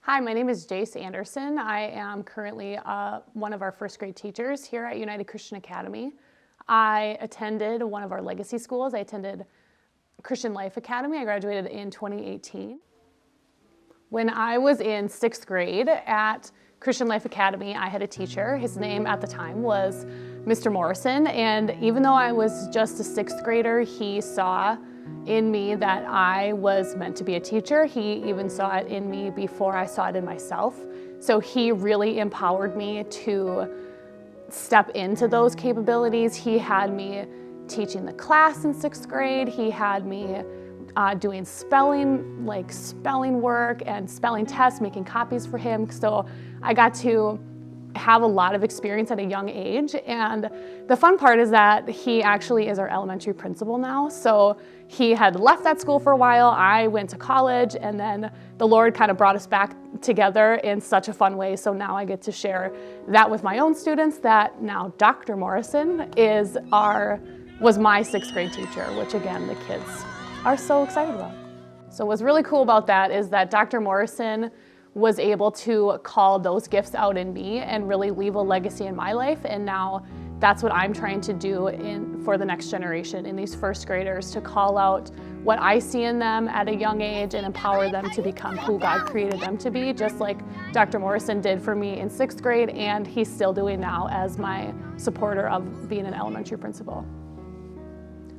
Hi, my name is Jase Anderson. I am currently one of our first grade teachers here at United Christian Academy. I attended one of our legacy schools. I attended Christian Life Academy. I graduated in 2018. When I was in 6th grade at Christian Life Academy, I had a teacher. His name at the time was Mr. Morrison, and even though I was just a 6th grader, he saw in me that I was meant to be a teacher. He even saw it in me before I saw it in myself. So he really empowered me to step into those capabilities. He had me teaching the class in 6th grade. He had me doing spelling work and spelling tests, making copies for him. So I got to have a lot of experience at a young age. And the fun part is that he actually is our elementary principal now. So he had left that school for a while. I went to college, and then the Lord kind of brought us back together in such a fun way. So now I get to share that with my own students, that now Dr. Morrison was my 6th grade teacher, which again, the kids are so excited about. So what's really cool about that is that Dr. Morrison was able to call those gifts out in me and really leave a legacy in my life. And now that's what I'm trying to do for the next generation, in these first graders, to call out what I see in them at a young age and empower them to become who God created them to be, just like Dr. Morrison did for me in 6th grade, and he's still doing now as my supporter of being an elementary principal.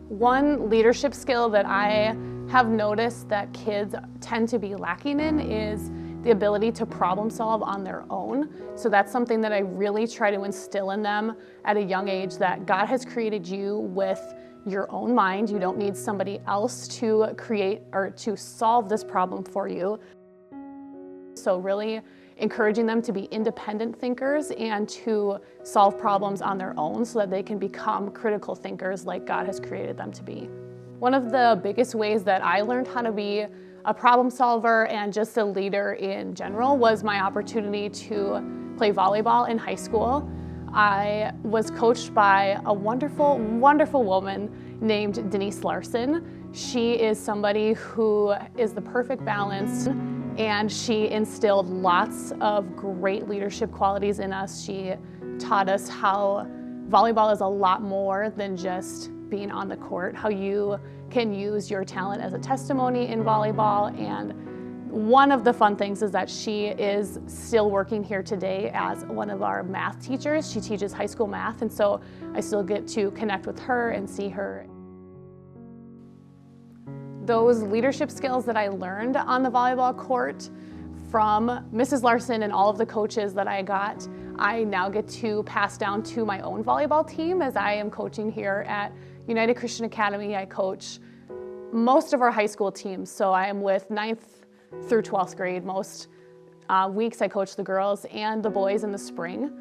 One leadership skill that I have noticed that kids tend to be lacking in is the ability to problem solve on their own. So that's something that I really try to instill in them at a young age, that God has created you with your own mind. You don't need somebody else to create or to solve this problem for you. So really encouraging them to be independent thinkers and to solve problems on their own so that they can become critical thinkers like God has created them to be. One of the biggest ways that I learned how to be a problem solver and just a leader in general was my opportunity to play volleyball in high school. I was coached by a wonderful, wonderful woman named Denise Larson. She is somebody who is the perfect balance, and she instilled lots of great leadership qualities in us. She taught us how volleyball is a lot more than just being on the court, how you can use your talent as a testimony in volleyball. And one of the fun things is that she is still working here today as one of our math teachers. She teaches high school math, and so I still get to connect with her and see her. Those leadership skills that I learned on the volleyball court from Mrs. Larson and all of the coaches that I got, I now get to pass down to my own volleyball team as I am coaching here at United Christian Academy. I coach most of our high school teams, so I am with 9th through 12th grade. Most weeks I coach the girls and the boys in the spring.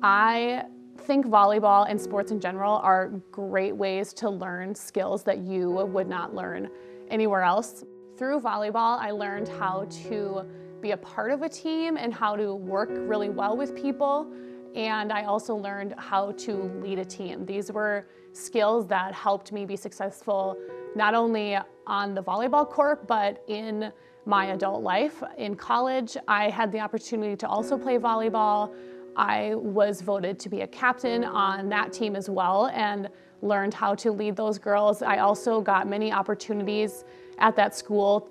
I think volleyball and sports in general are great ways to learn skills that you would not learn anywhere else. Through volleyball, I learned how to be a part of a team and how to work really well with people. And I also learned how to lead a team. These were skills that helped me be successful not only on the volleyball court, but in my adult life. In college, I had the opportunity to also play volleyball. I was voted to be a captain on that team as well and learned how to lead those girls. I also got many opportunities at that school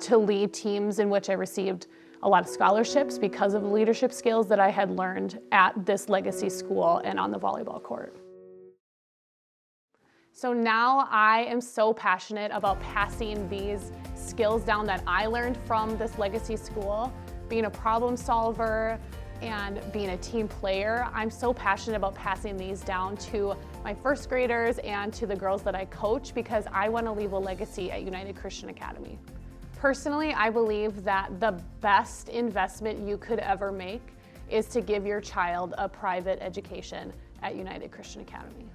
to lead teams in which I received a lot of scholarships because of the leadership skills that I had learned at this legacy school and on the volleyball court. So now I am so passionate about passing these skills down that I learned from this legacy school, being a problem solver and being a team player. I'm so passionate about passing these down to my first graders and to the girls that I coach, because I want to leave a legacy at United Christian Academy. Personally, I believe that the best investment you could ever make is to give your child a private education at United Christian Academy.